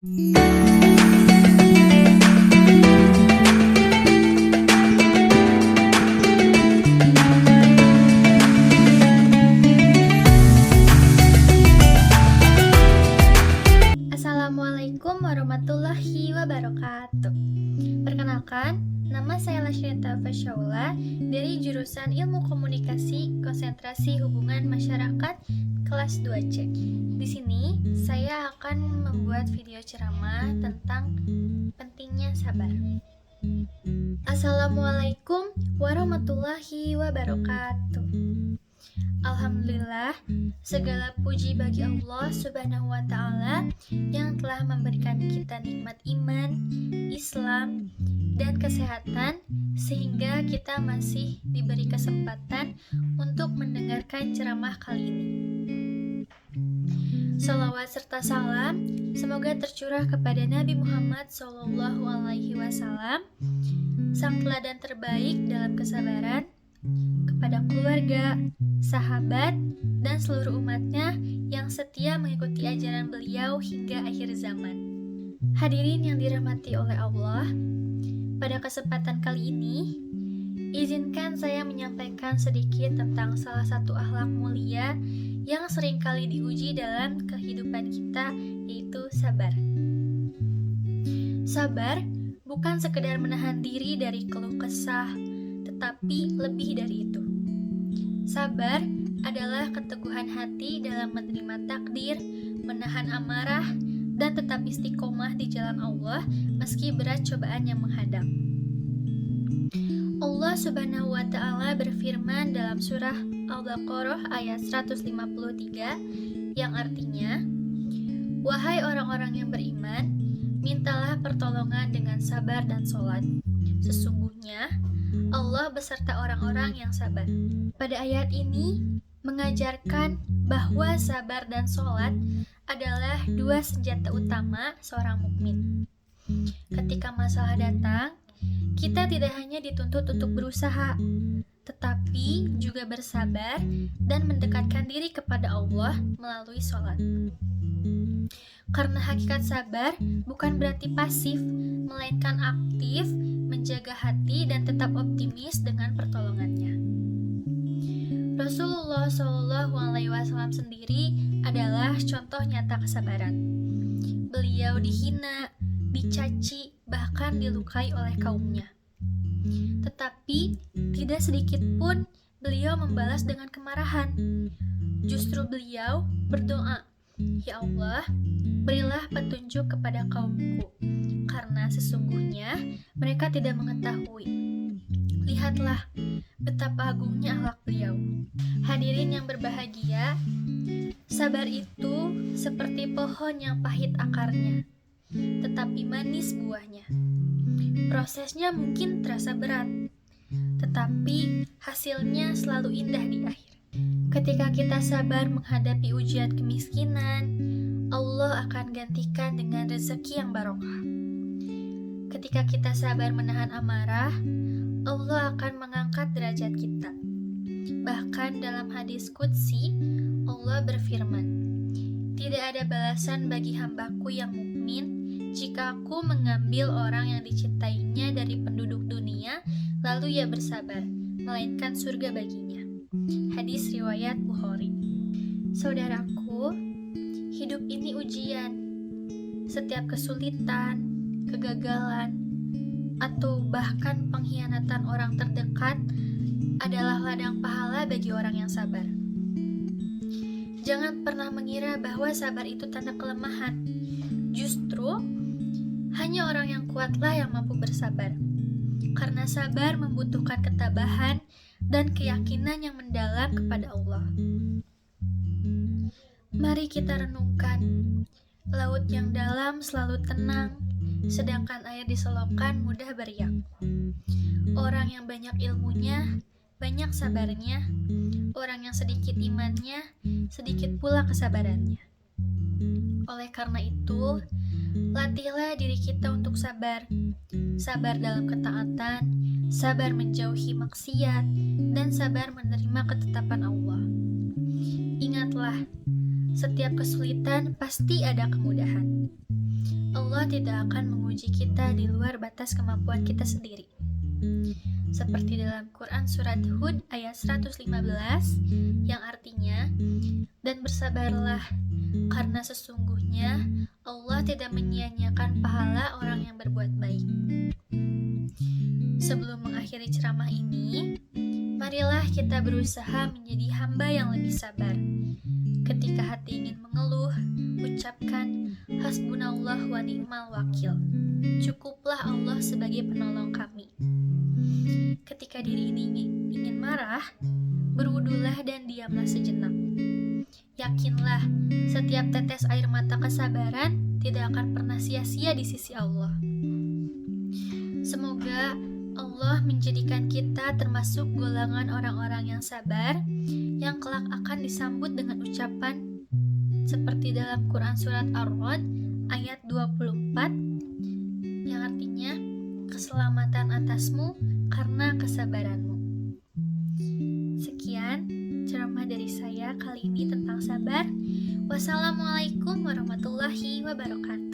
Assalamualaikum warahmatullahi wabarakatuh. Perkenalkan, nama saya Lashrita Fasyaula dari jurusan Ilmu Komunikasi Konsentrasi Hubungan Masyarakat kelas 2C. Di sini saya akan membuat video ceramah tentang pentingnya sabar. Assalamualaikum warahmatullahi wabarakatuh. Alhamdulillah, segala puji bagi Allah Subhanahu wa Ta'ala yang telah memberikan kita nikmat iman, Islam, dan kesehatan, sehingga kita masih diberi kesempatan untuk mendengarkan ceramah kali ini. Salawat serta salam semoga tercurah kepada Nabi Muhammad SAW, sang teladan terbaik dalam kesabaran, kepada keluarga, sahabat, dan seluruh umatnya yang setia mengikuti ajaran beliau hingga akhir zaman. Hadirin yang dirahmati oleh Allah, pada kesempatan kali ini, izinkan saya menyampaikan sedikit tentang salah satu akhlak mulia yang seringkali diuji dalam kehidupan kita, yaitu sabar. Sabar bukan sekedar menahan diri dari keluh kesah, tetapi lebih dari itu. Sabar adalah keteguhan hati dalam menerima takdir, menahan amarah, dan tetap istiqomah di jalan Allah meski berat cobaan yang menghadang. Allah Subhanahu wa Ta'ala berfirman dalam surah Al-Baqarah ayat 153 yang artinya, "Wahai orang-orang yang beriman, mintalah pertolongan dengan sabar dan sholat. Sesungguhnya Allah beserta orang-orang yang sabar." Pada ayat ini mengajarkan bahwa sabar dan sholat adalah dua senjata utama seorang mukmin. Ketika masalah datang, kita tidak hanya dituntut untuk berusaha, tetapi juga bersabar dan mendekatkan diri kepada Allah melalui sholat. Karena hakikat sabar bukan berarti pasif, melainkan aktif, menjaga hati dan tetap optimis dengan pertolongannya. Rasulullah SAW sendiri adalah contoh nyata kesabaran. Beliau dihina, dicaci, bahkan dilukai oleh kaumnya. Tetapi tidak sedikit pun beliau membalas dengan kemarahan. Justru beliau berdoa, "Ya Allah, berilah petunjuk kepada kaumku, karena sesungguhnya mereka tidak mengetahui." Lihatlah betapa agungnya akhlak beliau. Hadirin yang berbahagia, sabar itu seperti pohon yang pahit akarnya, tetapi manis buahnya. Prosesnya mungkin terasa berat, tetapi hasilnya selalu indah di akhir. Ketika kita sabar menghadapi ujian kemiskinan, Allah akan gantikan dengan rezeki yang barokah. Ketika kita sabar menahan amarah, Allah akan mengangkat derajat kita. Bahkan dalam hadis qudsi, Allah berfirman, "Tidak ada balasan bagi hambaku yang mukmin jika aku mengambil orang yang dicintainya dari penduduk dunia, lalu ia bersabar, melainkan surga baginya." Hadis riwayat Bukhari. Saudaraku, hidup ini ujian. Setiap kesulitan, kegagalan, atau bahkan pengkhianatan orang terdekat adalah ladang pahala bagi orang yang sabar. Jangan pernah mengira bahwa sabar itu tanda kelemahan. Justru, hanya orang yang kuatlah yang mampu bersabar. Karena sabar membutuhkan ketabahan dan keyakinan yang mendalam kepada Allah. Mari kita renungkan, laut yang dalam selalu tenang, sedangkan air di selokan mudah beriak. Orang yang banyak ilmunya, banyak sabarnya. Orang yang sedikit imannya, sedikit pula kesabarannya. Oleh karena itu, latihlah diri kita untuk sabar. Sabar dalam ketaatan, sabar menjauhi maksiat, dan sabar menerima ketetapan Allah. Ingatlah, setiap kesulitan pasti ada kemudahan. Allah tidak akan menguji kita di luar batas kemampuan kita sendiri. Seperti dalam Quran Surat Hud ayat 115 yang artinya, dan bersabarlah, karena sesungguhnya Allah tidak menyia-nyiakan pahala orang yang berbuat baik. Sebelum mengakhiri ceramah ini, marilah kita berusaha menjadi hamba yang lebih sabar. Ketika hati ingin mengeluh, ucapkan hasbunallah wa ni'mal wakil. Cukuplah Allah sebagai penolong kami. Ketika diri ini ingin marah, berwudulah dan diamlah sejenak. Yakinlah, setiap tetes air mata kesabaran tidak akan pernah sia-sia di sisi Allah. Semoga Allah menjadikan kita termasuk golongan orang-orang yang sabar, yang kelak akan disambut dengan ucapan seperti dalam Quran Surat Ar-Ra'd ayat 24 yang artinya, keselamatan atasmu karena kesabaranmu. Sekian ceramah dari saya kali ini tentang sabar. Wassalamualaikum warahmatullahi wabarakatuh.